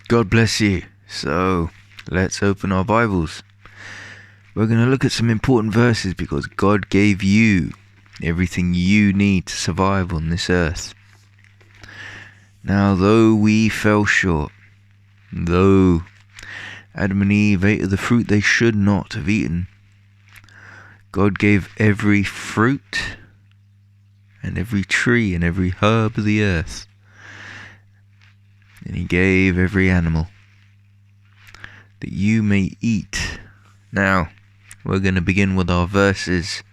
God bless you. So, let's open our Bibles. We're going to look at some important verses because God gave you everything you need to survive on this earth. Now, though we fell short, though Adam and Eve ate of the fruit they should not have eaten, God gave every fruit and every tree and every herb of the earth. And He gave every animal that you may eat. Now, we're going to begin with our verses.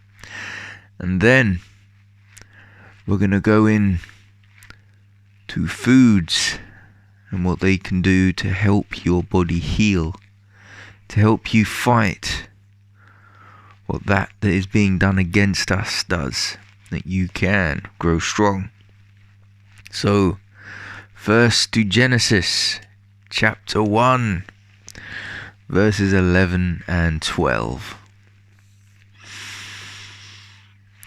And then we're going to go in to foods and what they can do to help your body heal, to help you fight what that is being done against us does, that you can grow strong. So, first to Genesis chapter 1, verses 11 and 12.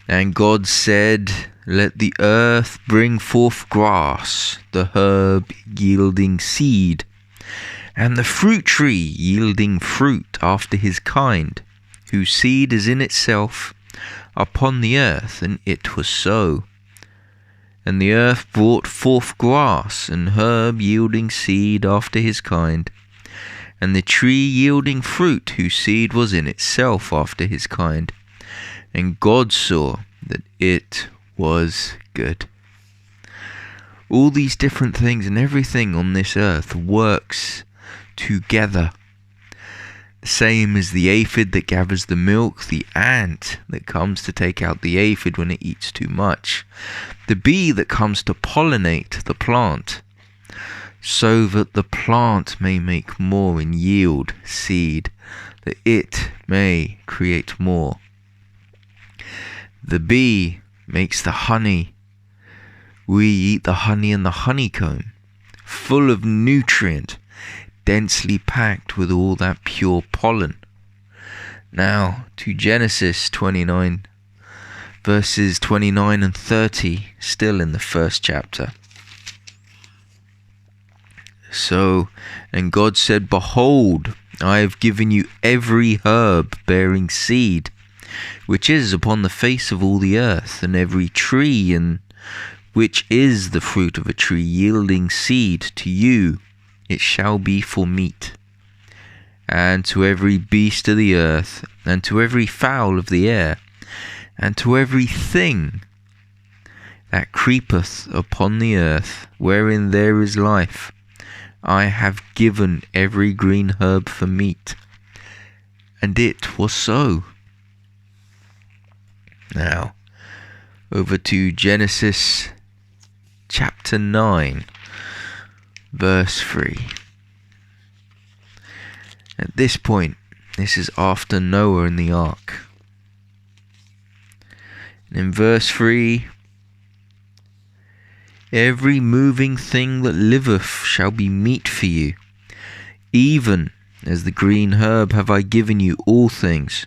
And God said, "Let the earth bring forth grass, the herb yielding seed, and the fruit tree yielding fruit after his kind, whose seed is in itself upon the earth." And it was so. And the earth brought forth grass, and herb yielding seed after his kind, and the tree yielding fruit, whose seed was in itself after his kind. And God saw that it was good. All these different things and everything on this earth works together. The same as the aphid that gathers the milk, the ant that comes to take out the aphid when it eats too much, the bee that comes to pollinate the plant, so that the plant may make more and yield seed, that it may create more. The bee makes the honey. We eat the honey and the honeycomb, full of nutrient, densely packed with all that pure pollen. Now to Genesis 29, verses 29 and 30, still in the first chapter. So, and God said, "Behold, I have given you every herb bearing seed, which is upon the face of all the earth, and every tree, and which is the fruit of a tree yielding seed to you, it shall be for meat. And to every beast of the earth, and to every fowl of the air, and to every thing that creepeth upon the earth, wherein there is life, I have given every green herb for meat." And it was so. Now, over to Genesis chapter 9, verse 3. At this point, this is after Noah and the ark. And in verse 3, "Every moving thing that liveth shall be meat for you, even as the green herb have I given you all things.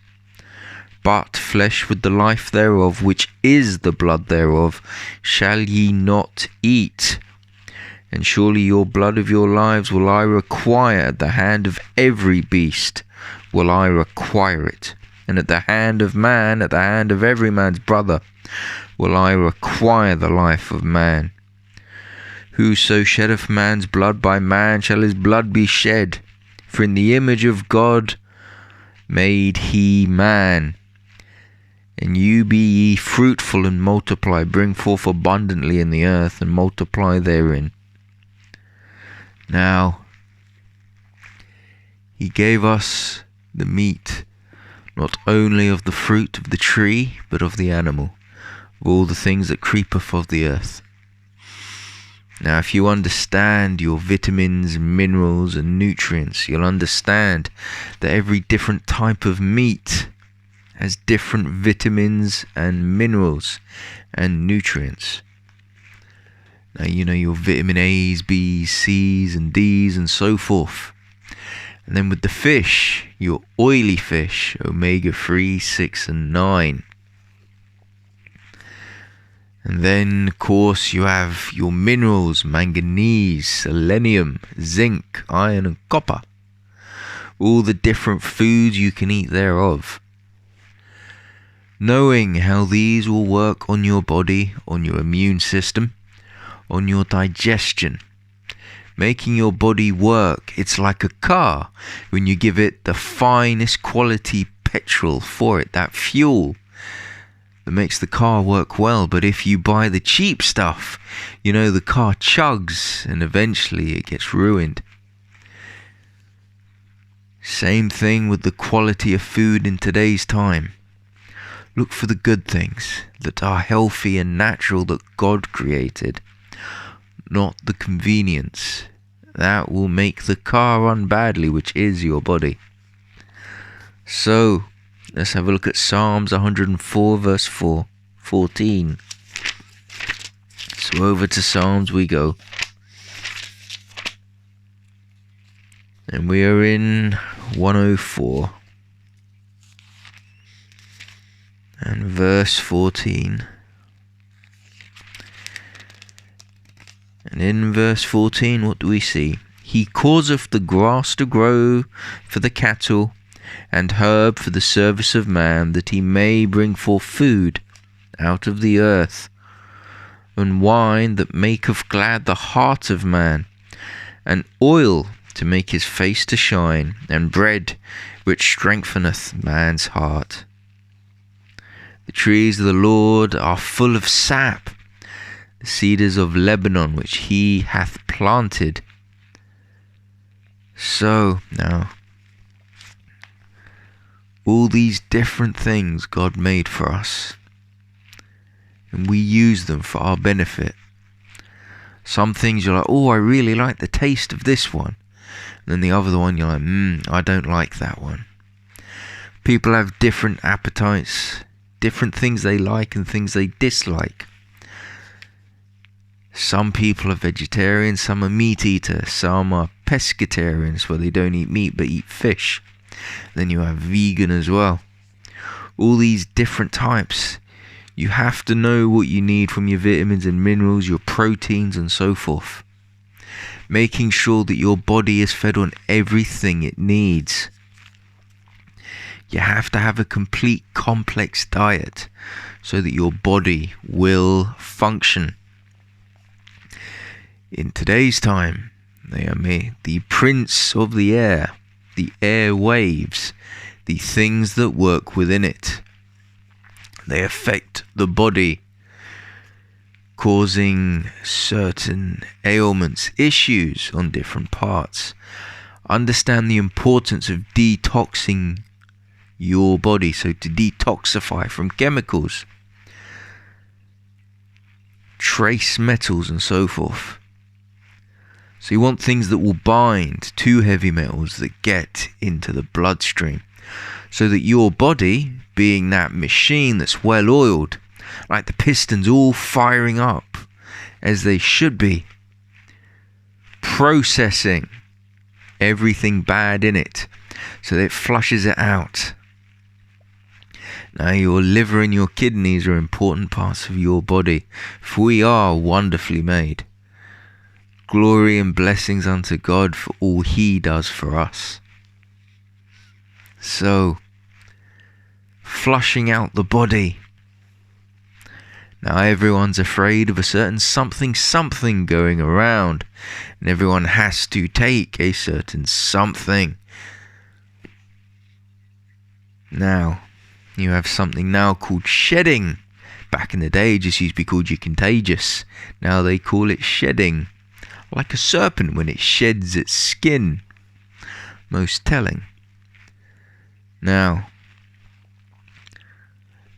But flesh with the life thereof, which is the blood thereof, shall ye not eat. And surely your blood of your lives will I require at the hand of every beast, will I require it. And at the hand of man, at the hand of every man's brother, will I require the life of man. Whoso sheddeth man's blood, by man shall his blood be shed. For in the image of God made he man. And you be ye fruitful and multiply, bring forth abundantly in the earth, and multiply therein." Now, He gave us the meat, not only of the fruit of the tree, but of the animal, of all the things that creepeth of the earth. Now, if you understand your vitamins, minerals, and nutrients, you'll understand that every different type of meat has different vitamins and minerals and nutrients. Now, you know your vitamin A's, B's, C's, and D's, and so forth. And then with the fish, your oily fish, omega-3, 6, and 9. And then, of course, you have your minerals: manganese, selenium, zinc, iron and copper. All the different foods you can eat thereof. Knowing how these will work on your body, on your immune system, on your digestion, making your body work. It's like a car when you give it the finest quality petrol for it, that fuel that makes the car work well. But if you buy the cheap stuff, the car chugs and eventually it gets ruined. Same thing with the quality of food in today's time. Look for the good things that are healthy and natural, that God created, not the convenience that will make the car run badly, which is your body. So let's have a look at Psalms 104 verse 14. So over to Psalms we go. And we are in 104 and verse 14. And in verse 14, what do we see? He causeth the grass to grow for the cattle, and herb for the service of man, that he may bring forth food out of the earth, and wine that maketh glad the heart of man, and oil to make his face to shine, and bread which strengtheneth man's heart. The trees of the Lord are full of sap, the cedars of Lebanon which he hath planted. So now, all these different things God made for us, and we use them for our benefit. Some things you're like, oh, I really like the taste of this one. And then the other one you're like, I don't like that one. People have different appetites, different things they like and things they dislike. Some people are vegetarians, some are meat eaters, some are pescatarians where they don't eat meat but eat fish. Then you have vegan as well. All these different types. You have to know what you need from your vitamins and minerals, your proteins and so forth. Making sure that your body is fed on everything it needs. You have to have a complete complex diet so that your body will function. In today's time, they are the prince of the air, the air waves, the things that work within it. They affect the body, causing certain ailments, issues on different parts. Understand the importance of detoxing your body, so to detoxify from chemicals, trace metals and so forth. So you want things that will bind to heavy metals that get into the bloodstream, so that your body, being that machine that's well oiled, like the pistons all firing up as they should be, processing everything bad in it so that it flushes it out. Now your liver and your kidneys are important parts of your body, for we are wonderfully made. Glory and blessings unto God for all he does for us. So, flushing out the body. Now everyone's afraid of a certain something going around, and everyone has to take a certain something. Now, you have something now called shedding. Back in the day, it just used to be called eucontagious. Now they call it shedding. Like a serpent when it sheds its skin. Most telling. Now,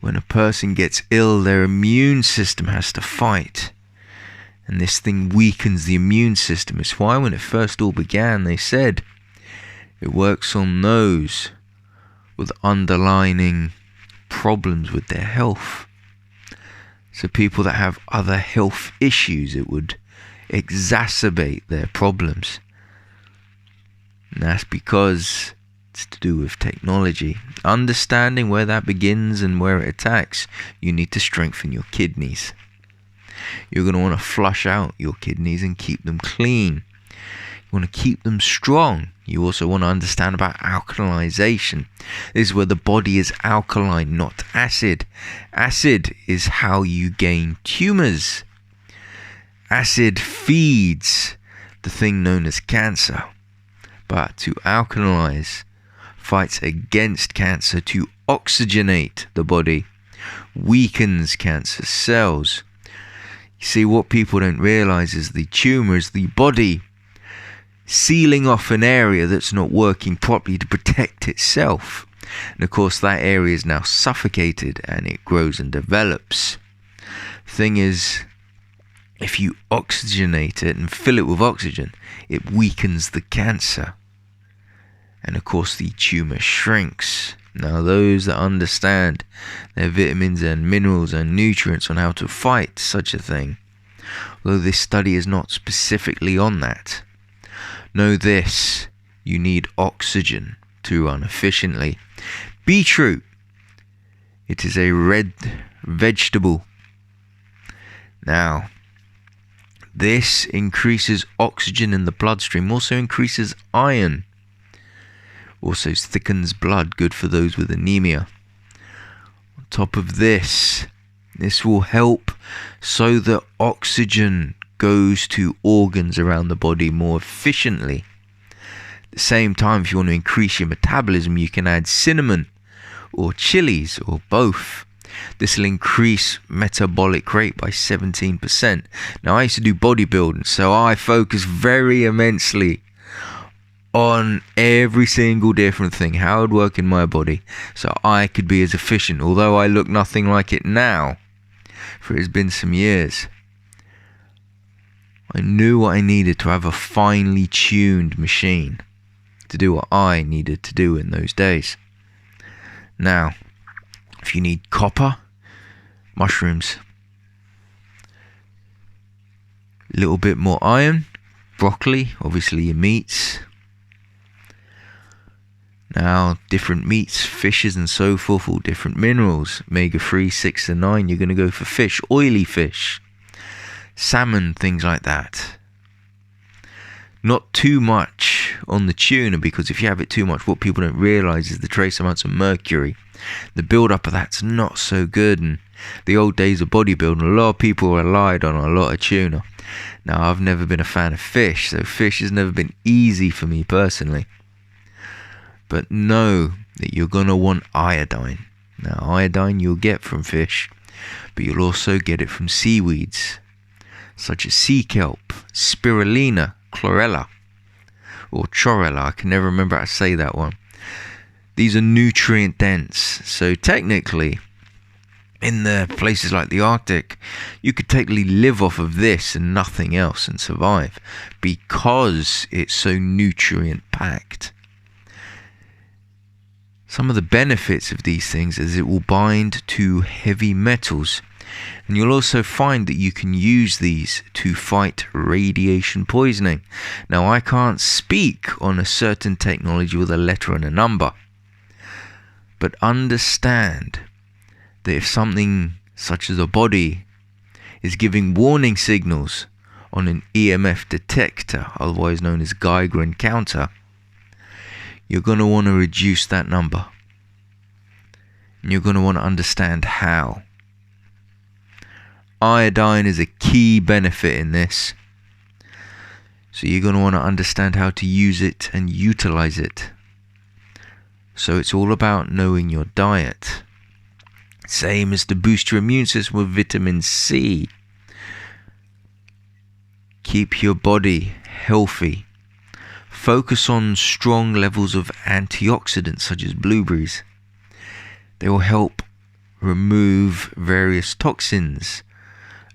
when a person gets ill, their immune system has to fight. And this thing weakens the immune system. It's why when it first all began, they said it works on those with underlying problems with their health. So people that have other health issues, it would exacerbate their problems. And that's because it's to do with technology. Understanding where that begins and where it attacks, you need to strengthen your kidneys. You're going to want to flush out your kidneys and keep them clean. You want to keep them strong. You also want to understand about alkalization. This is where the body is alkaline, not acid. Acid is how you gain tumors. Acid feeds the thing known as cancer. But to alkalize fights against cancer. To oxygenate the body weakens cancer cells. You see, what people don't realize is the tumor is the body sealing off an area that's not working properly to protect itself. And of course that area is now suffocated and it grows and develops. Thing is, if you oxygenate it and fill it with oxygen, it weakens the cancer. And of course the tumor shrinks. Now those that understand their vitamins and minerals and nutrients on how to fight such a thing, although this study is not specifically on that, know this: you need oxygen to run efficiently. Beetroot. It is a red vegetable. Now, this increases oxygen in the bloodstream, also increases iron, also thickens blood, good for those with anemia. On top of this, this will help so that oxygen goes to organs around the body more efficiently. At the same time, if you want to increase your metabolism, you can add cinnamon or chilies or both. This will increase metabolic rate by 17%. Now, I used to do bodybuilding, so I focus very immensely on every single different thing, how it would work in my body, so I could be as efficient. Although I look nothing like it now, for it's been some years, I knew what I needed to have a finely tuned machine to do what I needed to do in those days. Now, if you need copper, mushrooms. A little bit more iron, broccoli, obviously your meats. Now, different meats, fishes and so forth, all different minerals. Omega-3, 6 and 9, you're going to go for fish, oily fish. Salmon, things like that. Not too much on the tuna, because if you have it too much, what people don't realise is the trace amounts of mercury. The build-up of that's not so good. And the old days of bodybuilding, a lot of people relied on a lot of tuna. Now, I've never been a fan of fish, so fish has never been easy for me personally. But know that you're going to want iodine. Now, iodine you'll get from fish, but you'll also get it from seaweeds, such as sea kelp, spirulina, chlorella, or Chlorella. I can never remember how to say that one. These are nutrient dense, so technically, in the places like the Arctic, you could technically live off of this and nothing else and survive, because it's so nutrient packed. Some of the benefits of these things is it will bind to heavy metals, and you'll also find that you can use these to fight radiation poisoning. Now, I can't speak on a certain technology with a letter and a number, but understand that if something such as a body is giving warning signals on an EMF detector, otherwise known as Geiger encounter, you're going to want to reduce that number. And you're going to want to understand how. Iodine is a key benefit in this. So you're going to want to understand how to use it and utilize it. So it's all about knowing your diet. Same as to boost your immune system with vitamin C. Keep your body healthy. Focus on strong levels of antioxidants such as blueberries. They will help remove various toxins.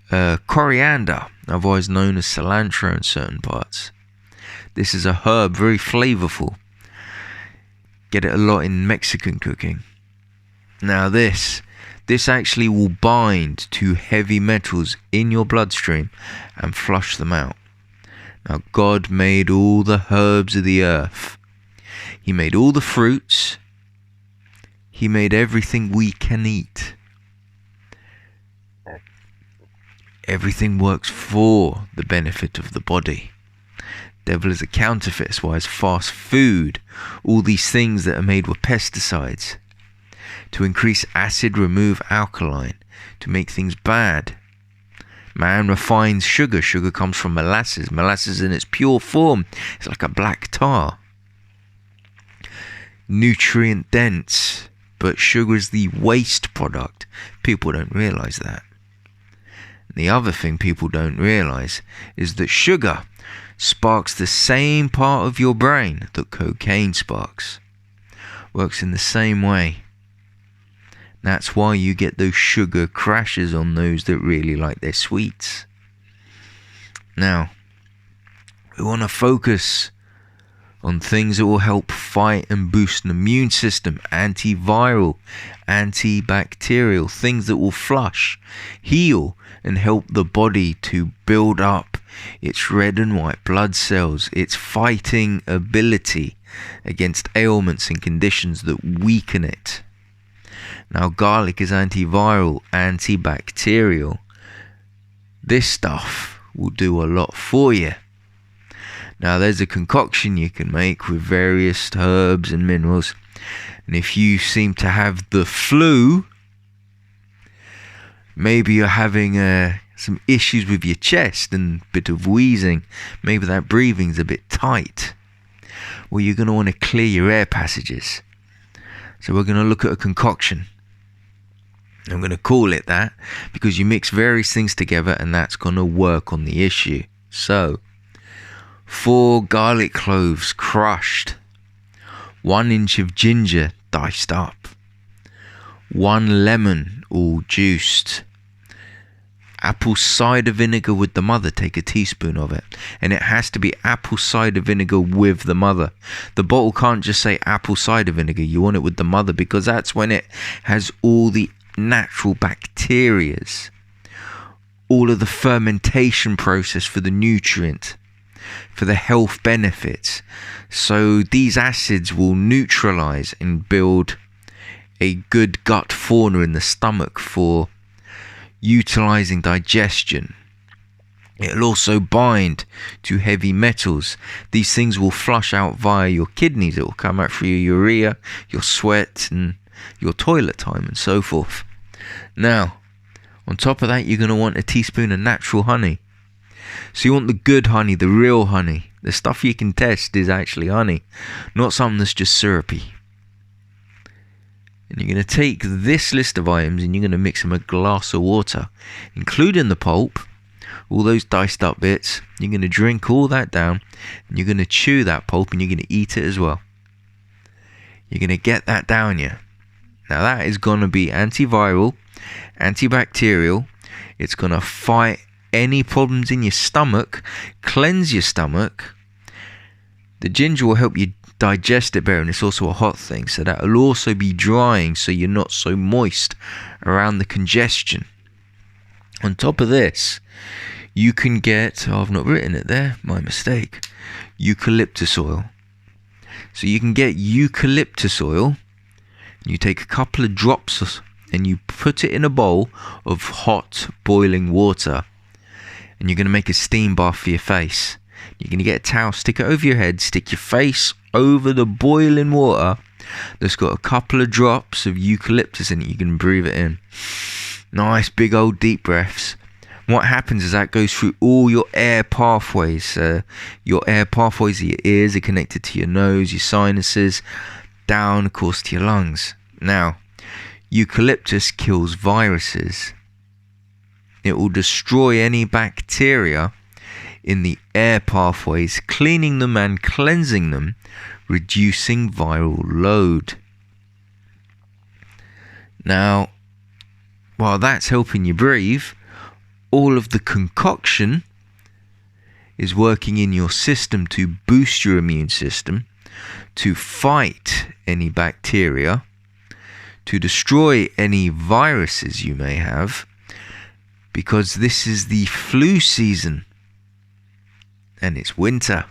Coriander, otherwise known as cilantro in certain parts. This is a herb, very flavorful. Get it a lot in Mexican cooking. Now this actually will bind to heavy metals in your bloodstream and flush them out. Now, God made all the herbs of the earth. He made all the fruits. He made everything we can eat. Everything works for the benefit of the body. Devil is a counterfeit. That's why it's fast food. All these things that are made with pesticides. To increase acid, remove alkaline. To make things bad. Man refines sugar. Sugar comes from molasses. Molasses in its pure form is like a black tar. Nutrient dense. But sugar is the waste product. People don't realise that. The other thing people don't realise is that sugar sparks the same part of your brain that cocaine sparks. Works in the same way. That's why you get those sugar crashes on those that really like their sweets. Now, we want to focus on things that will help fight and boost an immune system, antiviral, antibacterial, things that will flush, heal, and help the body to build up its red and white blood cells, its fighting ability against ailments and conditions that weaken it. Now, garlic is antiviral, antibacterial. This stuff will do a lot for you. Now, there's a concoction you can make with various herbs and minerals. And if you seem to have the flu, maybe you're having some issues with your chest and a bit of wheezing. Maybe that breathing's a bit tight. Well, you're going to want to clear your air passages. So we're going to look at a concoction. I'm going to call it that because you mix various things together and that's going to work on the issue. So, 4 garlic cloves crushed, 1 inch of ginger diced up, 1 lemon all juiced, apple cider vinegar with the mother, take a teaspoon of it, and it has to be apple cider vinegar with the mother. The bottle can't just say apple cider vinegar, you want it with the mother because that's when it has all the natural bacterias, all of the fermentation process for the nutrient, for the health benefits. So these acids will neutralize and build a good gut fauna in the stomach for utilizing digestion. It'll also bind to heavy metals. These things will flush out via your kidneys. It will come out through your urea, your sweat, and your toilet time, and so forth. Now, on top of that, you're going to want a teaspoon of natural honey. So you want the good honey, the real honey. The stuff you can test is actually honey, not something that's just syrupy. And you're going to take this list of items and you're going to mix them in a glass of water, including the pulp, all those diced up bits. You're going to drink all that down and you're going to chew that pulp and you're going to eat it as well. You're going to get that down you. Now that is going to be antiviral, antibacterial. It's going to fight any problems in your stomach, cleanse your stomach. The ginger will help you digest it better, and it's also a hot thing, so that will also be drying so you're not so moist around the congestion. On top of this, you can get, I've not written it there, my mistake, eucalyptus oil. So you can get eucalyptus oil, you take a couple of drops and you put it in a bowl of hot boiling water, and you're going to make a steam bath for your face. You're going to get a towel, stick it over your head, stick your face over the boiling water that's got a couple of drops of eucalyptus in it. You can breathe it in. Nice big old deep breaths. What happens is that goes through all your air pathways. Your air pathways of your ears are connected to your nose, your sinuses, down, of course, to your lungs. Now, eucalyptus kills viruses. It will destroy any bacteria in the air pathways, cleaning them and cleansing them, reducing viral load. Now, while that's helping you breathe, all of the concoction is working in your system to boost your immune system, to fight any bacteria, to destroy any viruses you may have, because this is the flu season and it's winter.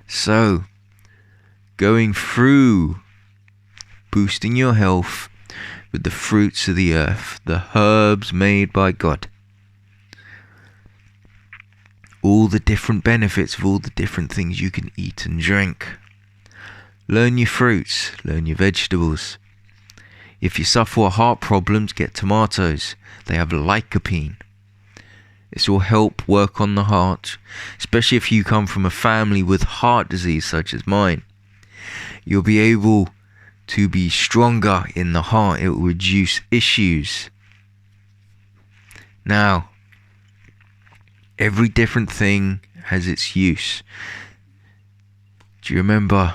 So, going through boosting your health with the fruits of the earth, the herbs made by God. all the different benefits of all the different things you can eat and drink. Learn your fruits, learn your vegetables. If you suffer with heart problems, get tomatoes. They have lycopene. This will help work on the heart, especially if you come from a family with heart disease such as mine. You'll be able to be stronger in the heart. It will reduce issues. Now, every different thing has its use. Do you remember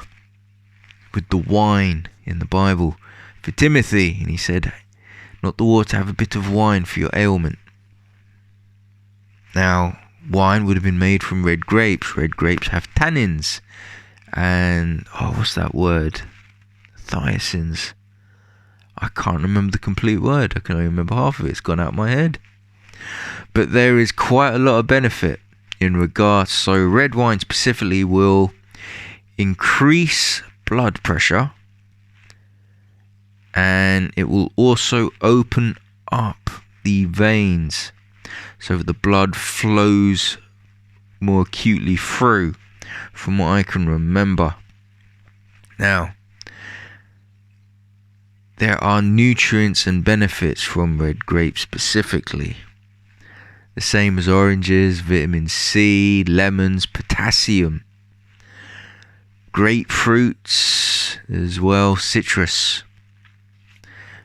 with the wine in the Bible for Timothy? And he said, not the water, have a bit of wine for your ailment. Now, wine would have been made from red grapes. Red grapes have tannins. And, what's that word? Thiacins. I can't remember the complete word. I can only remember half of it. It's gone out of my head. But there is quite a lot of benefit in regards. So red wine specifically will increase blood pressure. And it will also open up the veins so that the blood flows more acutely through, from what I can remember. Now, there are nutrients and benefits from red grapes specifically. The same as oranges, vitamin C, lemons, potassium. Grapefruits as well, citrus.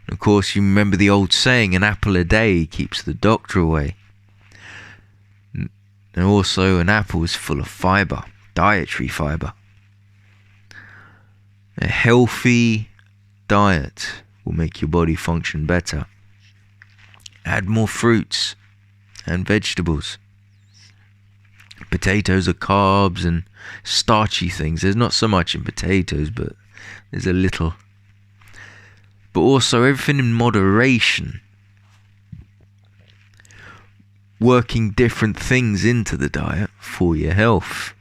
And of course, you remember the old saying, an apple a day keeps the doctor away. And also, an apple is full of fibre, dietary fibre. A healthy diet will make your body function better. Add more fruits and vegetables. Potatoes are carbs and starchy things. There's not so much in potatoes, but there's a little. But also everything in moderation. Working different things into the diet for your health.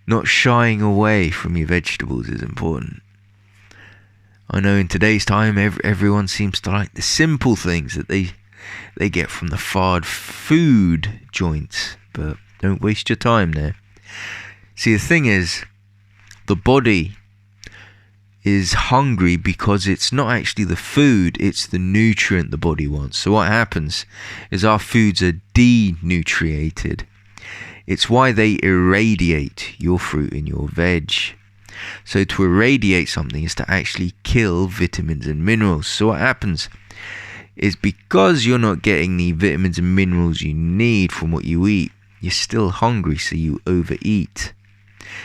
Not shying away from your vegetables is important. I know in today's time everyone seems to like the simple things that they get from the fast food joints, but don't waste your time there. See, the thing is, the body is hungry because it's not actually the food, it's the nutrient the body wants. So what happens is our foods are denutriated. It's why they irradiate your fruit and your veg. So to irradiate something is to actually kill vitamins and minerals. So what happens is, because you're not getting the vitamins and minerals you need from what you eat, you're still hungry, so you overeat.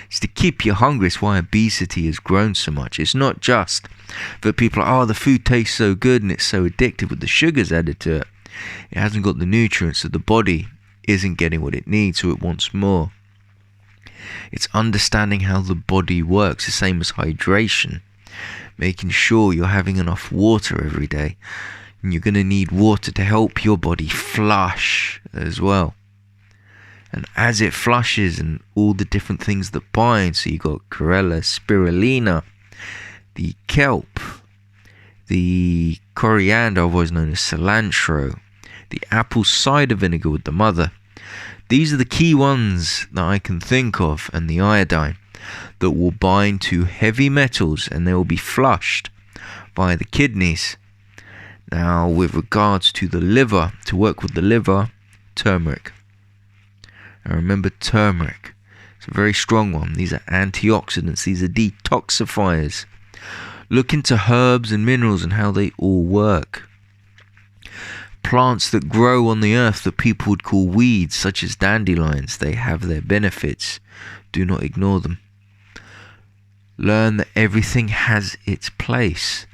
It's to keep you hungry. It's why obesity has grown so much. It's not just that people are, the food tastes so good and it's so addictive with the sugars added to it. It hasn't got the nutrients, so the body isn't getting what it needs, so it wants more. It's understanding how the body works, the same as hydration. Making sure you're having enough water every day. And you're going to need water to help your body flush as well. And as it flushes, and all the different things that bind, so you've got Chlorella, Spirulina, the Kelp, the Coriander, otherwise known as Cilantro, the apple cider vinegar with the mother. These are the key ones that I can think of, and the iodine, that will bind to heavy metals, and they will be flushed by the kidneys. Now, with regards to the liver, to work with the liver, turmeric. Now remember, turmeric, it's a very strong one. These are antioxidants, these are detoxifiers. Look into herbs and minerals and how they all work. Plants that grow on the earth that people would call weeds, such as dandelions, they have their benefits. Do not ignore them. Learn that everything has its place.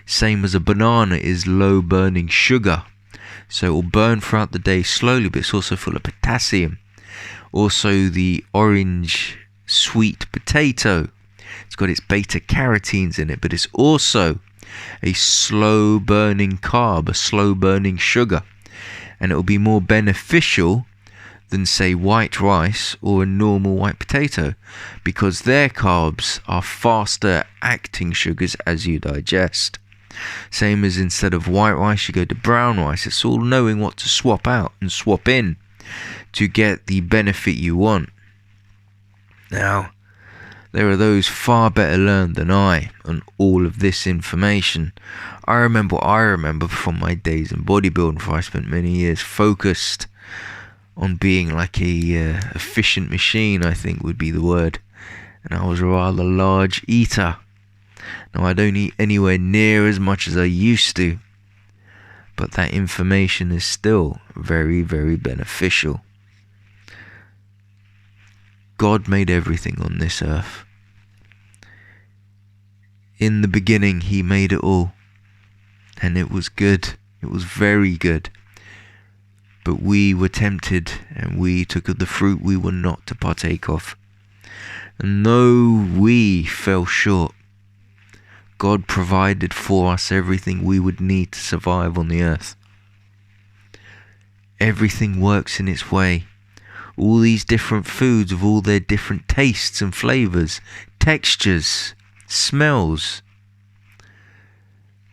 Same as a banana is low burning sugar, so it will burn throughout the day slowly, but it's also full of potassium. Also, the orange sweet potato, it's got its beta carotenes in it, but it's also a slow burning carb, a slow burning sugar, and it will be more beneficial than, say, white rice or a normal white potato, because their carbs are faster acting sugars as you digest. Same as instead of white rice you go to brown rice. It's all knowing what to swap out and swap in. to get the benefit you want. Now, there are those far better learned than I on all of this information. I remember from my days in bodybuilding, for I spent many years focused on being like a efficient machine, I think would be the word. And I was a rather large eater. Now, I don't eat anywhere near as much as I used to, but that information is still very, very beneficial. God made everything on this earth. In the beginning, He made it all. And it was good. It was very good. But we were tempted, and we took of the fruit we were not to partake of. And though we fell short, God provided for us everything we would need to survive on the earth. Everything works in its way. All these different foods with all their different tastes and flavours, textures, smells,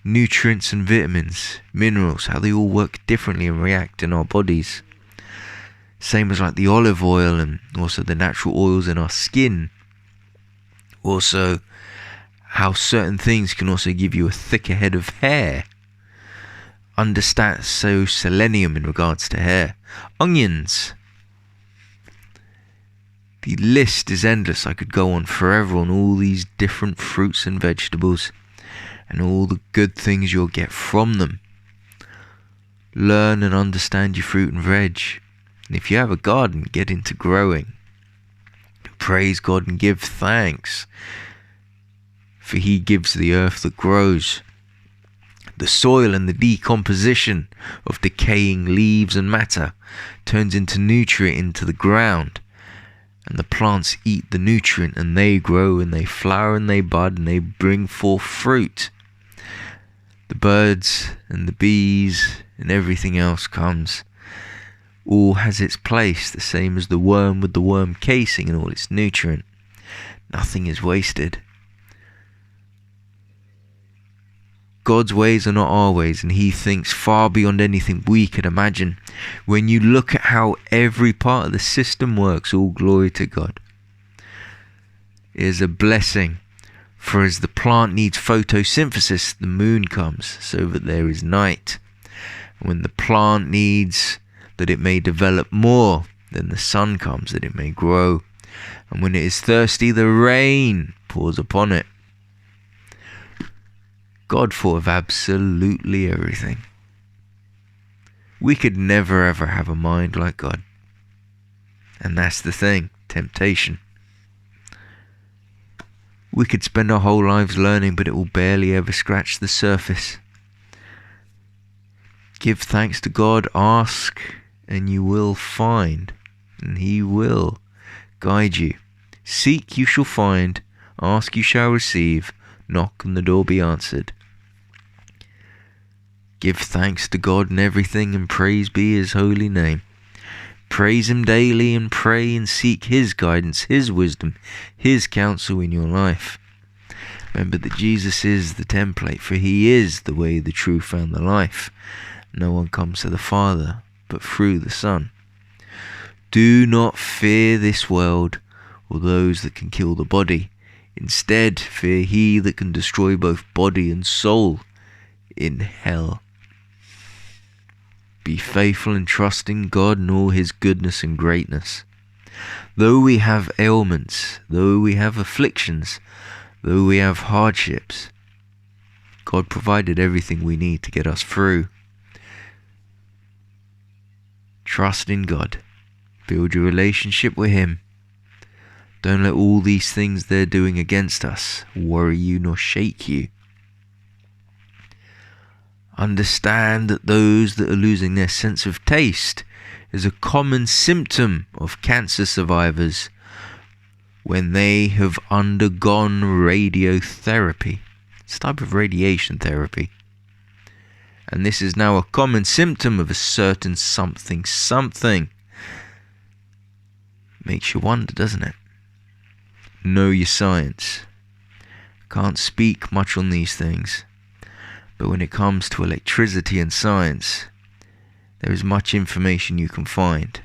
nutrients and vitamins, minerals, how they all work differently and react in our bodies. Same as like the olive oil and also the natural oils in our skin. Also, how certain things can also give you a thicker head of hair. Understand, so selenium in regards to hair. Onions. The list is endless. I could go on forever on all these different fruits and vegetables and all the good things you'll get from them. Learn and understand your fruit and veg. And if you have a garden, get into growing. Praise God and give thanks, for He gives the earth that grows. The soil and the decomposition of decaying leaves and matter turns into nutrient into the ground. And the plants eat the nutrient, and they grow and they flower and they bud and they bring forth fruit. The birds and the bees and everything else comes. All has its place, the same as the worm with the worm casing and all its nutrient. Nothing is wasted. God's ways are not our ways, and He thinks far beyond anything we could imagine. When you look at how every part of the system works, all glory to God. It is a blessing, for as the plant needs photosynthesis, the moon comes so that there is night. And when the plant needs that it may develop more, then the sun comes that it may grow. And when it is thirsty, the rain pours upon it. God thought of absolutely everything. We could never ever have a mind like God. And that's the thing, temptation. We could spend our whole lives learning, but it will barely ever scratch the surface. Give thanks to God, ask, and you will find, and He will guide you. Seek, you shall find, ask, you shall receive, knock, and the door be answered. Give thanks to God in everything, and praise be His holy name. Praise Him daily, and pray and seek His guidance, His wisdom, His counsel in your life. Remember that Jesus is the template, for He is the way, the truth, and the life. No one comes to the Father but through the Son. Do not fear this world, or those that can kill the body. Instead, fear He that can destroy both body and soul in hell. Be faithful and trust in God and all His goodness and greatness. Though we have ailments, though we have afflictions, though we have hardships, God provided everything we need to get us through. Trust in God. Build your relationship with Him. Don't let all these things they're doing against us worry you nor shake you. Understand that those that are losing their sense of taste is a common symptom of cancer survivors when they have undergone radiotherapy. It's a type of radiation therapy. And this is now a common symptom of a certain something. Makes you wonder, doesn't it? Know your science. Can't speak much on these things. But when it comes to electricity and science, there is much information you can find.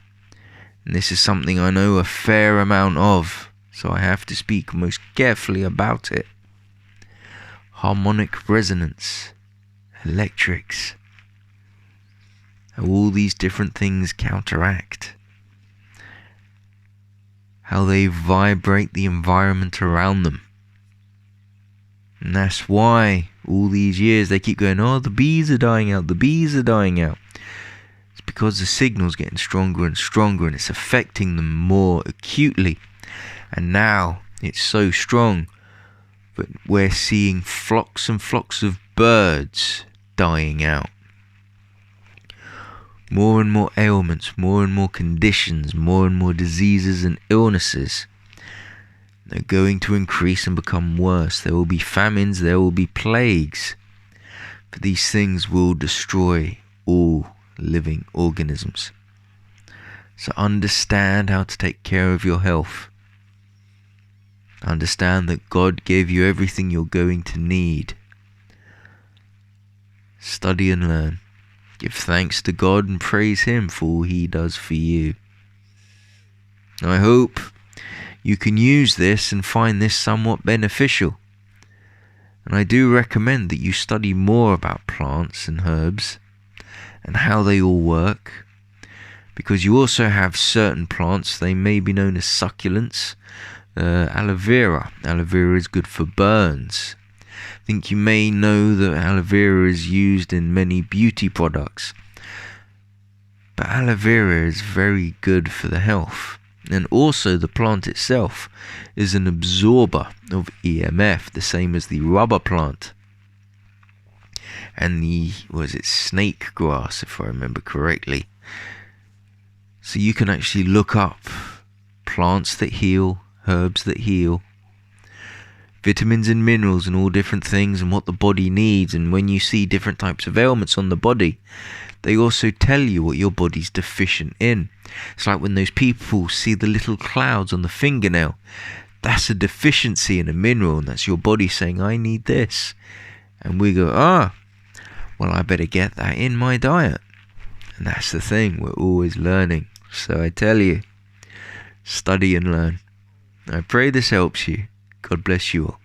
And this is something I know a fair amount of, so I have to speak most carefully about it. Harmonic resonance, electrics, how all these different things counteract, how they vibrate the environment around them. And that's why all these years they keep going, oh, the bees are dying out, the bees are dying out. It's because the signal's getting stronger and stronger, and it's affecting them more acutely. And now it's so strong, but we're seeing flocks and flocks of birds dying out. More and more ailments, more and more conditions, more and more diseases and illnesses. They're going to increase and become worse. There will be famines, there will be plagues. For these things will destroy all living organisms. So understand how to take care of your health. Understand that God gave you everything you're going to need. Study and learn. Give thanks to God and praise Him for all He does for you. I hope you can use this and find this somewhat beneficial. And I do recommend that you study more about plants and herbs and how they all work, because you also have certain plants, they may be known as succulents. Aloe vera. Aloe vera is good for burns. I think you may know that aloe vera is used in many beauty products. But aloe vera is very good for the health. And also the plant itself is an absorber of EMF, the same as the rubber plant. And the, snake grass, if I remember correctly. So you can actually look up plants that heal, herbs that heal, vitamins and minerals and all different things and what the body needs. And when you see different types of ailments on the body, they also tell you what your body's deficient in. It's like when those people see the little clouds on the fingernail. That's a deficiency in a mineral, and that's your body saying, I need this. And we go, well, I better get that in my diet. And that's the thing, we're always learning. So I tell you, study and learn. I pray this helps you. God bless you all.